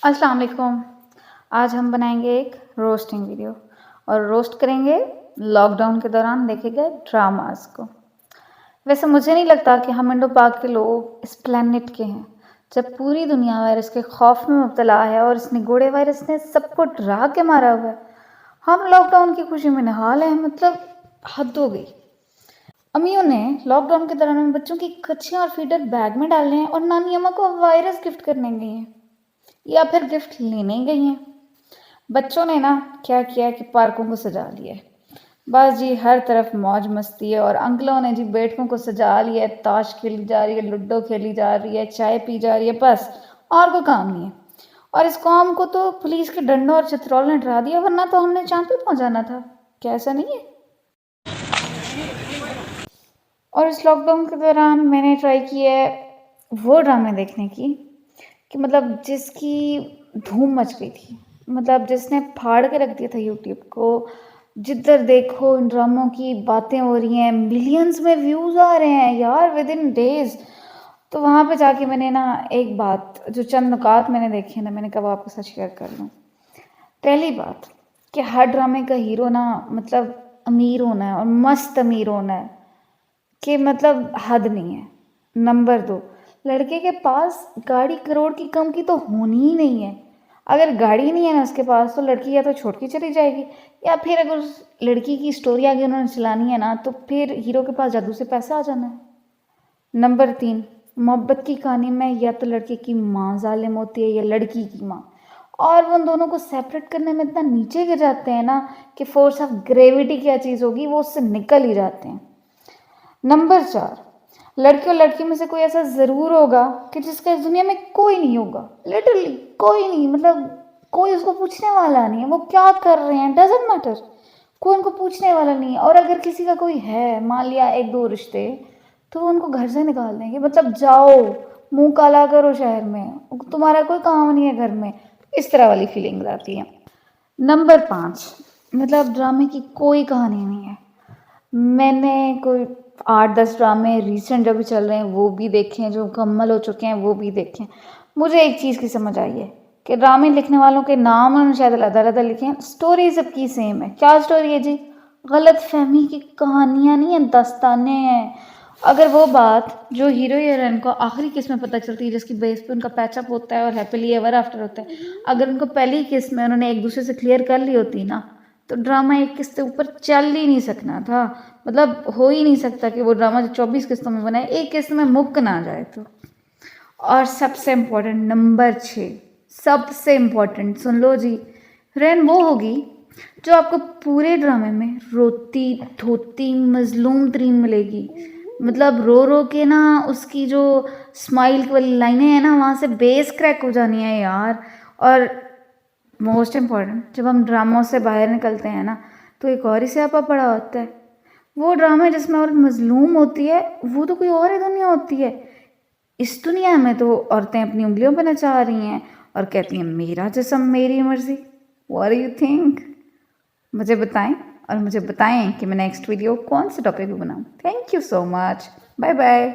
अस्सलाम वालेकुम। आज हम बनाएंगे एक रोस्टिंग वीडियो और रोस्ट करेंगे लॉकडाउन के दौरान देखे गए ड्रामास को। वैसे मुझे नहीं लगता कि हम इंडो पाक के लोग इस प्लेनेट के हैं, जब पूरी दुनिया वायरस के खौफ में मुब्तला है और इस निगोड़े वायरस ने सबको डरा के मारा हुआ है। हम लॉकडाउन की खुशी में निहाल हैं, मतलब हद हो गई। अम्मियों ने लॉकडाउन के दौरान बच्चों की कच्चियाँ और फीडर बैग में डालने हैं और नानी अम्मा को वायरस गिफ्ट करने गई हैं या फिर गिफ्ट लेने ही गई हैं। बच्चों ने ना क्या किया कि पार्कों को सजा लिया है। बस जी हर तरफ मौज मस्ती है और अंकलों ने जी बैठकों को सजा लिया है, ताश खेली जा रही है, लूडो खेली जा रही है, चाय पी जा रही है, बस और कोई काम नहीं है। और इस कौम को तो पुलिस के डंडों और चित्रोल ने डरा दिया, वरना तो हमने चांद पे पहुंचाना था। क्या ऐसा नहीं है? और इस लॉकडाउन के दौरान मैंने ट्राई किया है वो ड्रामे देखने की कि मतलब जिसकी धूम मच गई थी, मतलब जिसने फाड़ के रख दिया था यूट्यूब को। जिधर देखो इन ड्रामों की बातें हो रही हैं, मिलियंस में व्यूज़ आ रहे हैं यार विद इन डेज। तो वहाँ पे जाके मैंने ना एक बात, जो चंद नुकात मैंने देखे ना, मैंने कहा वो आपके साथ शेयर कर लूँ। पहली बात कि हर ड्रामे का हीरो ना मतलब अमीर होना है और मस्त अमीर होना है कि मतलब हद नहीं है। नंबर 2, लड़के के पास गाड़ी करोड़ की कम की तो होनी ही नहीं है। अगर गाड़ी नहीं है ना उसके पास, तो लड़की या तो छोड़ के चली जाएगी, या फिर अगर उस लड़की की स्टोरी आगे उन्होंने चलानी है ना, तो फिर हीरो के पास जादू से पैसा आ जाना है। नंबर 3, मोहब्बत की कहानी में या तो लड़के की माँ जालिम होती है या लड़की की माँ, और वो उन दोनों को सेपरेट करने में इतना नीचे गिर जाते हैं ना कि फोर्स ऑफ ग्रेविटी क्या चीज़ होगी वो उससे निकल ही जाते हैं। नंबर 4, लड़के और लड़की में से कोई ऐसा ज़रूर होगा कि जिसका इस दुनिया में कोई नहीं होगा, लिटरली कोई नहीं, मतलब कोई उसको पूछने वाला नहीं है वो क्या कर रहे हैं, डजेंट मैटर, कोई उनको पूछने वाला नहीं है। और अगर किसी का कोई है, मान लिया 1-2 रिश्ते, तो वो उनको घर से निकाल देंगे, मतलब जाओ मुंह काला करो शहर में, तुम्हारा कोई काम नहीं है घर में, इस तरह वाली फीलिंग आती है। नंबर 5, मतलब ड्रामे की कोई कहानी नहीं है। मैंने कोई 8-10 ड्रामे रिसेंट जो भी चल रहे हैं वो भी देखे हैं, जो मुकम्मल हो चुके हैं वो भी देखे हैं। मुझे एक चीज़ की समझ आई है कि ड्रामे लिखने वालों के नाम उन्होंने शायद अलग-अलग लिखे हैं, स्टोरी सबकी सेम है। क्या स्टोरी है जी? गलत फहमी की कहानियाँ नहीं हैं, दास्तानें हैं। अगर वो बात जो हीरो हीरोइन को आखिरी किस में पता चलती है, जिसकी बेस पे उनका पैचअप होता है और हैप्पीली एवर आफ्टर होता है, अगर उनको पहली किस में उन्होंने एक दूसरे से क्लियर कर ली होती ना, तो ड्रामा एक किस्त के ऊपर चल ही नहीं सकना था। मतलब हो ही नहीं सकता कि वो ड्रामा जो 24 किस्तों में बना है एक किस्त में मुक्क ना जाए। तो और सबसे इम्पोर्टेंट नंबर 6, सबसे इम्पोर्टेंट सुन लो जी, हीरोइन वो होगी जो आपको पूरे ड्रामे में रोती धोती मजलूम तरीन मिलेगी। मतलब रो रो के ना उसकी जो स्माइल वाली लाइनें हैं ना, वहाँ से बेस क्रैक हो जानी है यार। और मोस्ट इम्पॉर्टेंट, जब हम ड्रामों से बाहर निकलते हैं ना, तो एक और ही स्यापा पड़ा होता है। वो ड्रामा जिसमें औरत मजलूम होती है, वो तो कोई और ही दुनिया होती है। इस दुनिया में तो औरतें अपनी उंगलियों पर नचा रही हैं और कहती हैं मेरा जिस्म मेरी मर्जी। What do you think? मुझे बताएं, और मुझे बताएं कि मैं नेक्स्ट वीडियो कौन से टॉपिक पे बनाऊं। Thank you so much, bye bye.